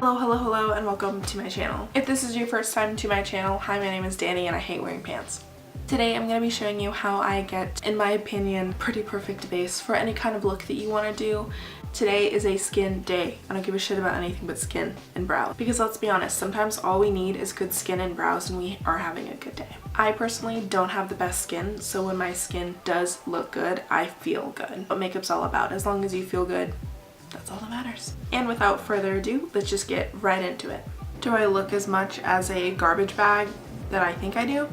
Hello, and welcome to my channel. If this is your first time to my channel, hi, my name is Danny and I hate wearing pants. Today I'm going to be showing you how I get, in my opinion, pretty perfect base for any kind of look that you want to do. Today is a skin day. I don't give a shit about anything but skin and brows. Because let's be honest, sometimes all we need is good skin and brows and we are having a good day. I personally don't have the best skin, so when my skin does look good, I feel good. What makeup's all about. As long as you feel good, that's all that matters. And without further ado, let's just get right into it. Do I look as much as a garbage bag that I think I do?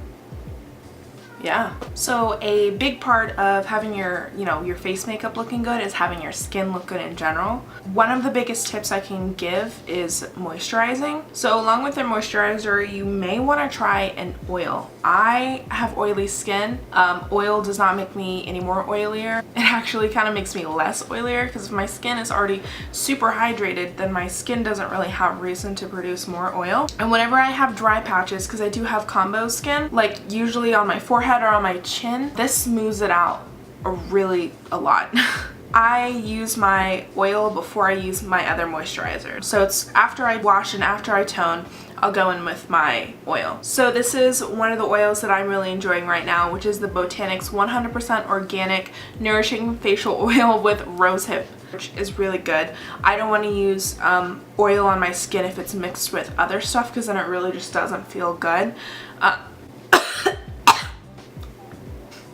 Yeah. So a big part of having your face makeup looking good is having your skin look good in general. One of the biggest tips I can give is moisturizing. So along with your moisturizer, you may want to try an oil. I have oily skin. Oil does not make me any more oilier. It actually kind of makes me less oilier because if my skin is already super hydrated, then my skin doesn't really have reason to produce more oil. And whenever I have dry patches, because I do have combo skin, like usually on my forehead or on my chin, this smooths it out a lot. I use my oil before I use my other moisturizer. So it's after I wash and after I tone, I'll go in with my oil. So this is one of the oils that I'm really enjoying right now, which is the Botanics 100% organic nourishing facial oil with rosehip, which is really good. I don't want to use oil on my skin if it's mixed with other stuff because then it really just doesn't feel good.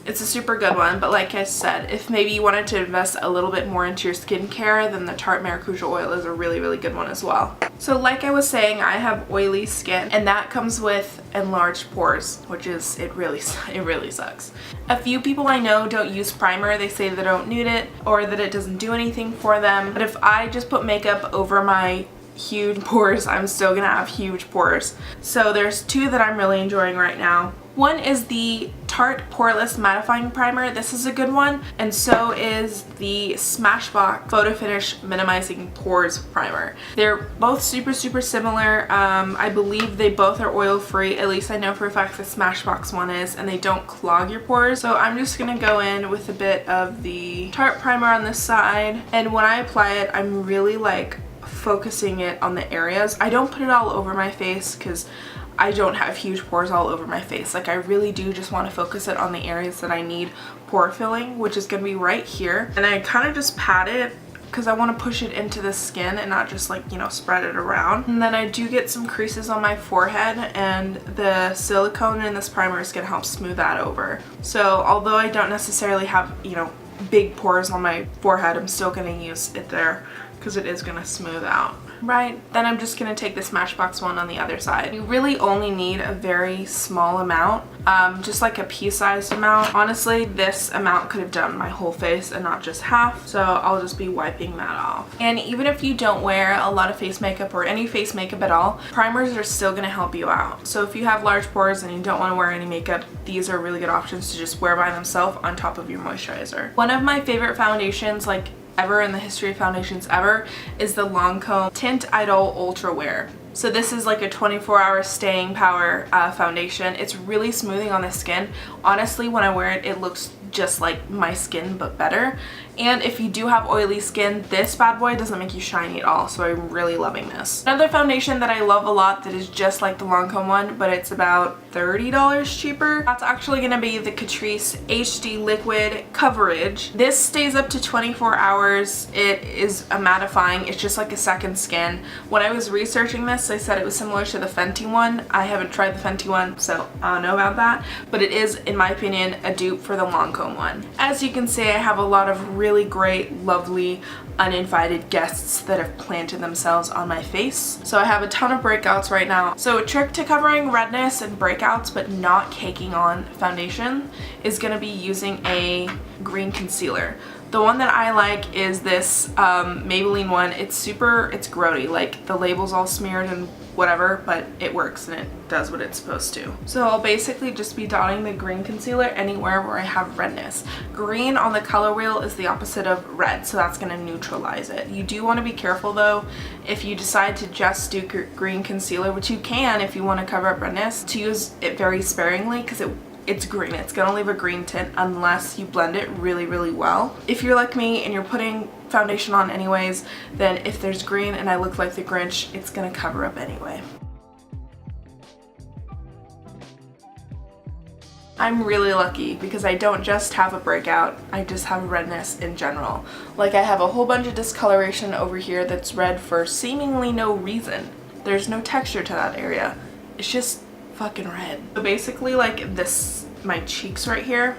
It's a super good one, but like I said, if maybe you wanted to invest a little bit more into your skincare, then the Tarte Maracuja oil is a really good one as well. So like I was saying, I have oily skin and that comes with enlarged pores, which is, it really sucks. A few people I know don't use primer. They say they don't need it or that it doesn't do anything for them. But if I just put makeup over my huge pores, I'm still gonna have huge pores. So there's two that I'm really enjoying right now. One is the Tarte Poreless Mattifying Primer. This is a good one, and so is the Smashbox Photo Finish Minimizing Pores Primer. They're both super similar. I believe they both are oil free, at least I know for a fact the Smashbox one is, and they don't clog your pores. So I'm just gonna go in with a bit of the Tarte primer on this side, and when I apply it, I'm really like focusing it on the areas. I don't put it all over my face because I don't have huge pores all over my face. Like I really do just want to focus it on the areas that I need pore filling, which is going to be right here. And I kind of just pat it because I want to push it into the skin and not just like, spread it around. And then I do get some creases on my forehead, and the silicone in this primer is going to help smooth that over. So although I don't necessarily have, big pores on my forehead, I'm still going to use it there because it is going to smooth out. Right, then I'm just going to take the Smashbox one on the other side. You really only need a very small amount, just like a pea-sized amount. Honestly, this amount could have done my whole face and not just half, so I'll just be wiping that off. And even if you don't wear a lot of face makeup or any face makeup at all, primers are still going to help you out. So if you have large pores and you don't want to wear any makeup, these are really good options to just wear by themselves on top of your moisturizer. One of my favorite foundations, like ever in the history of foundations ever, is the Lancome Tint Idol Ultra Wear. So this is like a 24-hour staying power foundation. It's really smoothing on the skin. Honestly, when I wear it, it looks just like my skin but better. And if you do have oily skin, this bad boy doesn't make you shiny at all, so I'm really loving this. Another foundation that I love a lot that is just like the Lancome one, but it's about $30 cheaper, that's actually going to be the Catrice HD Liquid Coverage. This stays up to 24 hours. It is a mattifying. It's just like a second skin. When I was researching this, I said it was similar to the Fenty one. I haven't tried the Fenty one, so I don't know about that, but it is, in my opinion, a dupe for the Lancome one. As you can see, I have a lot of really great, lovely, uninvited guests that have planted themselves on my face. So I have a ton of breakouts right now. So a trick to covering redness and breakouts but not caking on foundation is going to be using a green concealer. The one that I like is this Maybelline one. It's grody, like the label's all smeared and whatever, but it works and it does what it's supposed to. So I'll basically just be dotting the green concealer anywhere where I have redness. Green on the color wheel is the opposite of red, so that's going to neutralize it. You do want to be careful though, if you decide to just do green concealer, which you can if you want to cover up redness, to use it very sparingly because it's green. It's gonna leave a green tint unless you blend it really well. If you're like me and you're putting foundation on anyways, then if there's green and I look like the Grinch, it's gonna cover up anyway. I'm really lucky because I don't just have a breakout, I just have redness in general. Like I have a whole bunch of discoloration over here that's red for seemingly no reason. There's no texture to that area. It's just fucking red. So basically like this, my cheeks right here,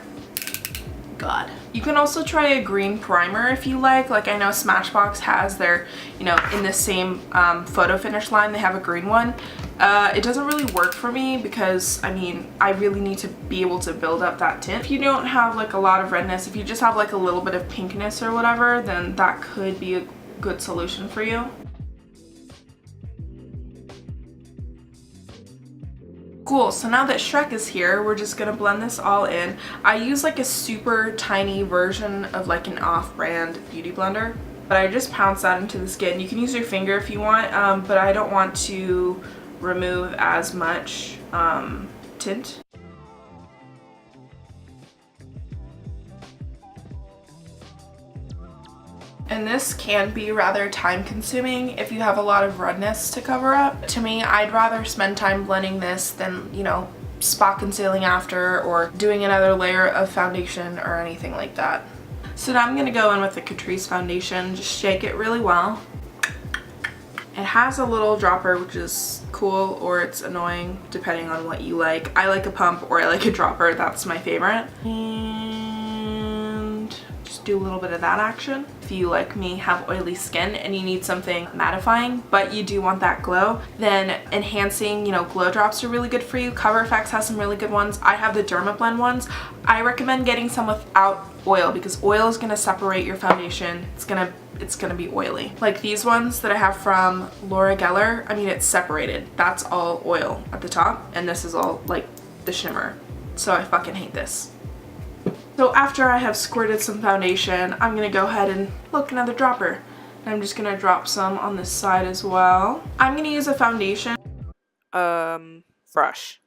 God. You can also try a green primer if you like. Like I know Smashbox has their, you know, in the same photo finish line, they have a green one. It doesn't really work for me because, I mean, I really need to be able to build up that tint. If you don't have like a lot of redness, if you just have like a little bit of pinkness or whatever, then that could be a good solution for you. Cool, so now that Shrek is here, we're just gonna blend this all in. I use like a super tiny version of like an off-brand beauty blender, but I just pounce that into the skin. You can use your finger if you want, but I don't want to remove as much tint. And this can be rather time consuming if you have a lot of redness to cover up. To me, I'd rather spend time blending this than, you know, spot concealing after or doing another layer of foundation or anything like that. So now I'm gonna go in with the Catrice foundation, just shake it really well. It has a little dropper, which is cool or it's annoying depending on what you like. I like a pump or I like a dropper, that's my favorite. And just do a little bit of that action. If you, like me, have oily skin and you need something mattifying, but you do want that glow, then enhancing, you know, glow drops are really good for you. Cover FX has some really good ones. I have the Dermablend ones. I recommend getting some without oil because oil is going to separate your foundation. It's gonna be oily. Like these ones that I have from Laura Geller, I mean, it's separated. That's all oil at the top and this is all like the shimmer. So I fucking hate this. So after I have squirted some foundation, I'm gonna go ahead and look, another dropper. And I'm just gonna drop some on this side as well. I'm gonna use a foundation brush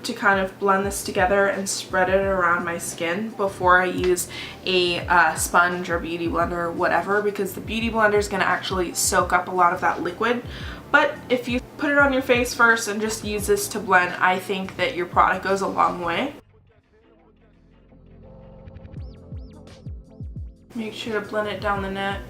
to kind of blend this together and spread it around my skin before I use a sponge or beauty blender or whatever, because the beauty blender is gonna actually soak up a lot of that liquid. But if you put it on your face first and just use this to blend, I think that your product goes a long way. Make sure to blend it down the neck.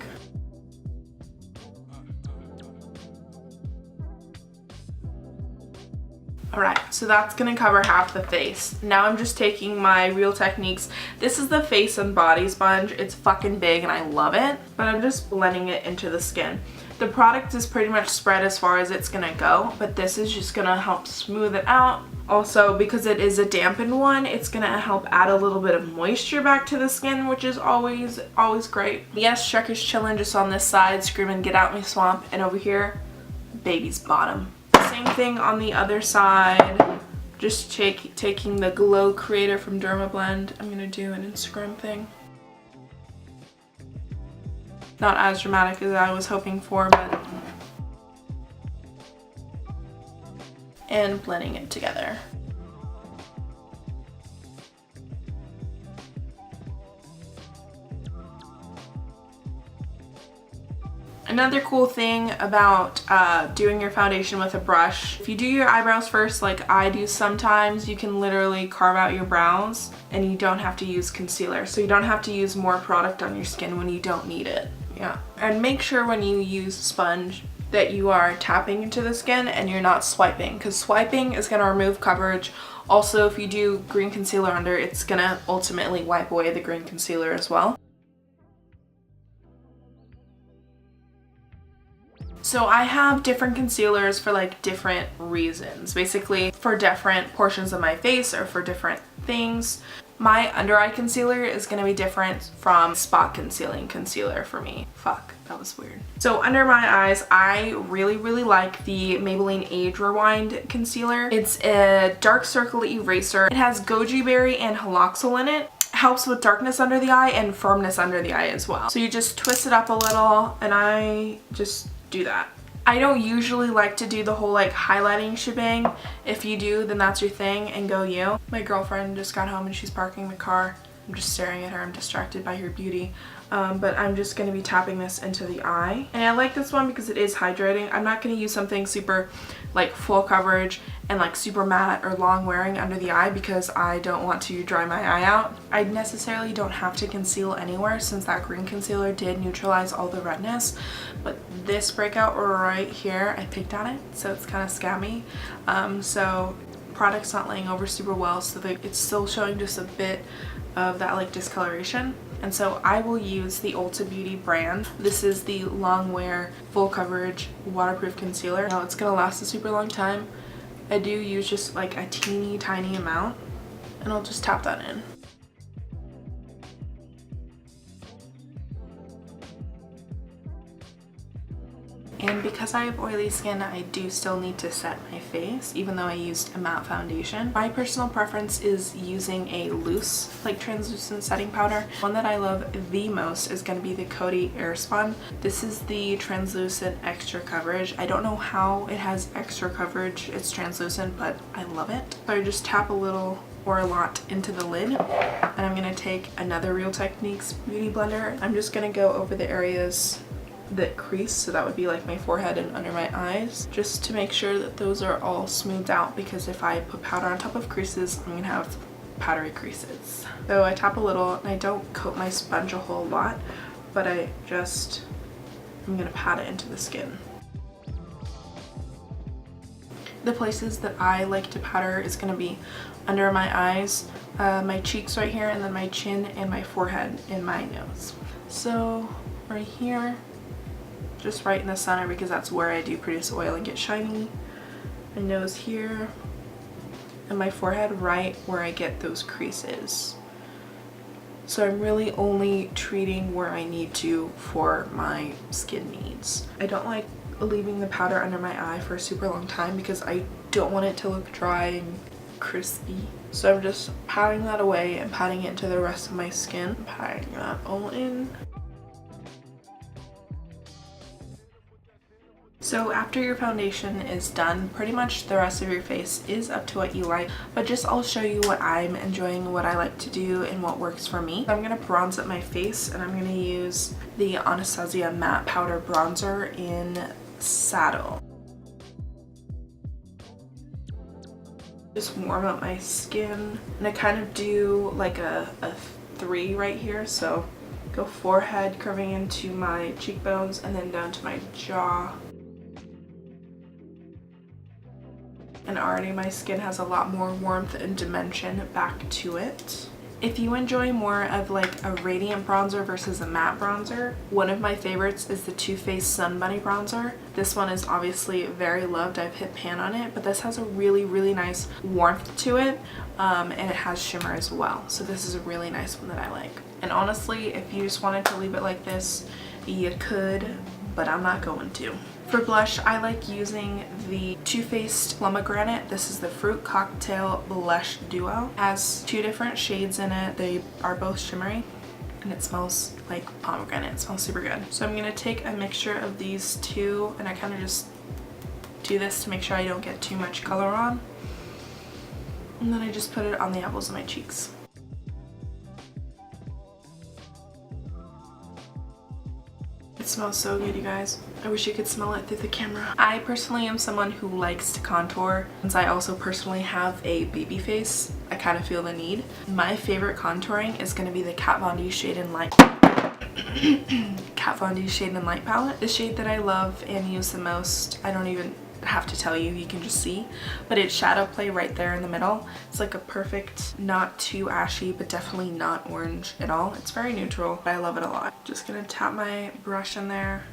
Alright, so that's gonna cover half the face. Now I'm just taking my Real Techniques. This is the face and body sponge. It's fucking big and I love it, but I'm just blending it into the skin. The product is pretty much spread as far as it's gonna go, but this is just gonna help smooth it out. Also, because it is a dampened one, it's gonna help add a little bit of moisture back to the skin, which is always great. Yes, Shrek is chilling just on this side, screaming, "Get out me swamp," and over here, baby's bottom. Same thing on the other side. Just taking the Glow Creator from Dermablend. I'm gonna do an Instagram thing. Not as dramatic as I was hoping for, but... and blending it together. Another cool thing about doing your foundation with a brush, if you do your eyebrows first like I do sometimes, you can literally carve out your brows and you don't have to use concealer. So you don't have to use more product on your skin when you don't need it. Yeah. And make sure when you use sponge that you are tapping into the skin and you're not swiping, because swiping is going to remove coverage. Also, if you do green concealer under, it's going to ultimately wipe away the green concealer as well. So I have different concealers for like different reasons, basically for different portions of my face or for different things. My under eye concealer is going to be different from spot concealing concealer for me. Fuck, that was weird. So under my eyes, I really like the Maybelline Age Rewind concealer. It's a dark circle eraser. It has goji berry and haloxyl in it. Helps with darkness under the eye and firmness under the eye as well. So you just twist it up a little and I just do that. I don't usually like to do the whole like highlighting shebang. If you do, then that's your thing and go you. My girlfriend just got home and she's parking the car. I'm just staring at her. I'm distracted by her beauty. but I'm just going to be tapping this into the eye. And I like this one because it is hydrating. I'm not going to use something super like full coverage and like super matte or long wearing under the eye because I don't want to dry my eye out. I necessarily don't have to conceal anywhere since that green concealer did neutralize all the redness, but this breakout right here, I picked on it, so it's kind of scabby. So product's not laying over super well, so that it's still showing just a bit of that like discoloration. And so I will use the Ulta Beauty brand. This is the long wear full coverage waterproof concealer. Now it's gonna last a super long time. I do use just like a teeny tiny amount, and I'll just tap that in. And because I have oily skin, I do still need to set my face, even though I used a matte foundation. My personal preference is using a loose, like translucent setting powder. One that I love the most is going to be the Coty Airspun. This is the translucent extra coverage. I don't know how it has extra coverage. It's translucent, but I love it. So I just tap a little or a lot into the lid, and I'm going to take another Real Techniques Beauty Blender. I'm just going to go over the areas that crease, so that would be like my forehead and under my eyes, just to make sure that those are all smoothed out, because if I put powder on top of creases, I'm gonna have powdery creases. So I tap a little, and I don't coat my sponge a whole lot, but I'm gonna pat it into the skin. The places that I like to powder is gonna be under my eyes, my cheeks right here, and then my chin and my forehead and my nose. So right here, just right in the center, because that's where I do produce oil and get shiny. My nose here, and my forehead right where I get those creases. So I'm really only treating where I need to for my skin needs. I don't like leaving the powder under my eye for a super long time because I don't want it to look dry and crispy. So I'm just patting that away and patting it into the rest of my skin. Patting that all in. So after your foundation is done, pretty much the rest of your face is up to what you like, but just I'll show you what I'm enjoying, what I like to do, and what works for me. So I'm going to bronze up my face, and I'm going to use the Anastasia Matte Powder Bronzer in Saddle. Just warm up my skin, and I kind of do like a 3 right here, so go forehead curving into my cheekbones and then down to my jaw. And already my skin has a lot more warmth and dimension back to it. If you enjoy more of like a radiant bronzer versus a matte bronzer, one of my favorites is the Too Faced Sun Bunny bronzer. This one is obviously very loved. I've hit pan on it, but this has a really nice warmth to it, and it has shimmer as well. So this is a really nice one that I like. And honestly, if you just wanted to leave it like this, you could, but I'm not going to. For blush, I like using the Too Faced Pomegranate. This is the Fruit Cocktail Blush Duo. It has 2 different shades in it. They are both shimmery, and it smells like pomegranate. It smells super good. So I'm going to take a mixture of these 2, and I kind of just do this to make sure I don't get too much color on. And then I just put it on the apples of my cheeks. It smells so good, you guys. I wish you could smell it through the camera. I personally am someone who likes to contour. Since I also personally have a baby face, I kind of feel the need. My favorite contouring is going to be the Kat Von D Shade and Light Kat Von D Shade and Light palette. The shade that I love and use the most, I don't even have to tell you, you can just see, but it's Shadow Play right there in the middle. It's like a perfect, not too ashy, but definitely not orange at all. It's very neutral, but I love it a lot. Just gonna tap my brush in there,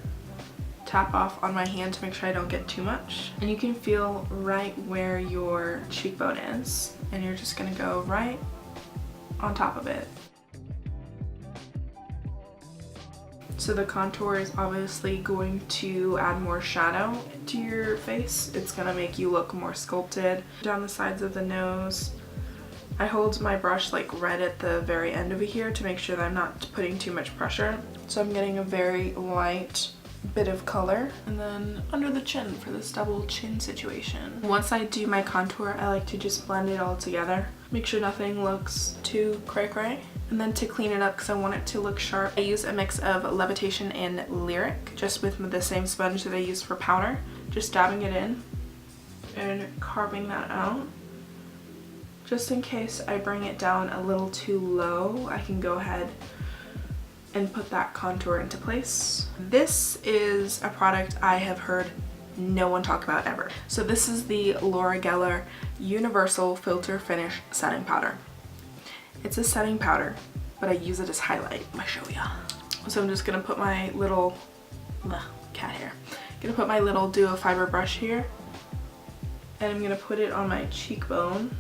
tap off on my hand to make sure I don't get too much. And you can feel right where your cheekbone is, and you're just gonna go right on top of it. So the contour is obviously going to add more shadow to your face. It's going to make you look more sculpted. Down the sides of the nose, I hold my brush like right at the very end over here to make sure that I'm not putting too much pressure. So I'm getting a very light bit of color. And then under the chin for this double chin situation. Once I do my contour, I like to just blend it all together. Make sure nothing looks too cray-cray. And then to clean it up, because I want it to look sharp, I use a mix of Levitation and Lyric, just with the same sponge that I use for powder. Just dabbing it in and carving that out. Just in case I bring it down a little too low, I can go ahead and put that contour into place. This is a product I have heard no one talk about ever. So this is the Laura Geller Universal Filter Finish Setting Powder. It's a setting powder, but I use it as highlight. I'm gonna show ya. So I'm just gonna put my little cat hair. Gonna put my little duo fiber brush here, and I'm gonna put it on my cheekbone.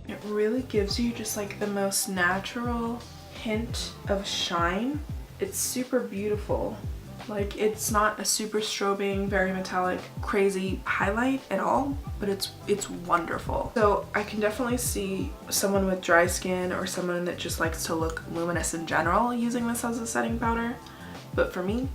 It really gives you just like the most natural hint of shine. It's super beautiful. Like, it's not a super strobing, very metallic, crazy highlight at all, but it's wonderful. So I can definitely see someone with dry skin or someone that just likes to look luminous in general using this as a setting powder. But for me,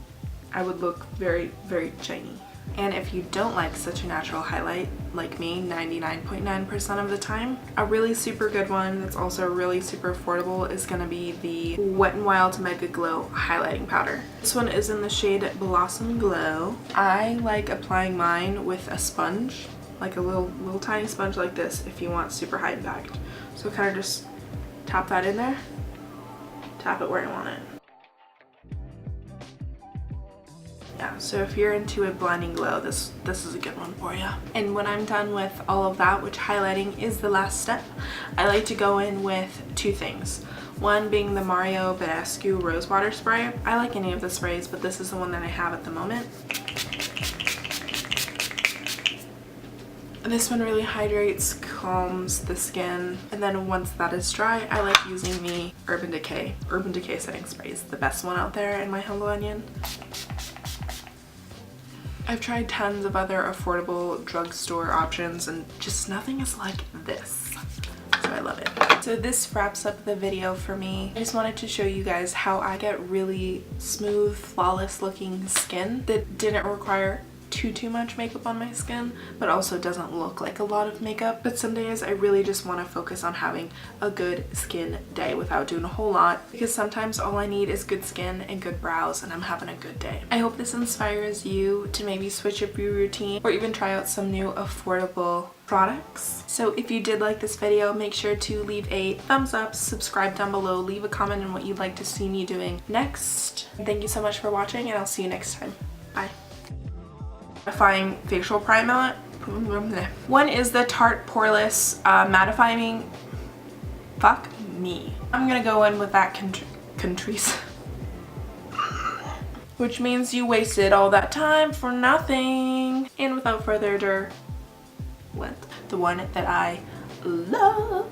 I would look very, very shiny. And if you don't like such a natural highlight, like me, 99.9% of the time, a really super good one that's also really super affordable is gonna be the Wet n Wild Mega Glow Highlighting Powder. This one is in the shade Blossom Glow. I like applying mine with a sponge, like a little tiny sponge like this if you want super high impact. So kind of just tap that in there, tap it where you want it. Yeah, so if you're into a blinding glow, this is a good one for you. And when I'm done with all of that, which highlighting is the last step, I like to go in with two things. One being the Mario Badescu Rose Water Spray. I like any of the sprays, but this is the one that I have at the moment. This one really hydrates, calms the skin, and then once that is dry, I like using the Urban Decay setting spray. Is the best one out there, in my humble opinion. I've tried tons of other affordable drugstore options and just nothing is like this. So I love it. So this wraps up the video for me. I just wanted to show you guys how I get really smooth, flawless looking skin that didn't require too much makeup on my skin, but also doesn't look like a lot of makeup. But some days I really just want to focus on having a good skin day without doing a whole lot, because sometimes all I need is good skin and good brows and I'm having a good day. I hope this inspires you to maybe switch up your routine or even try out some new affordable products. So if you did like this video, make sure to leave a thumbs up, subscribe down below, leave a comment on what you'd like to see me doing next. Thank you so much for watching and I'll see you next time. Bye. Mattifying facial primer. One is the Tarte Poreless mattifying. Fuck me. I'm gonna go in with that Contrice. Which means you wasted all that time for nothing. And without further ado, what? The one that I love.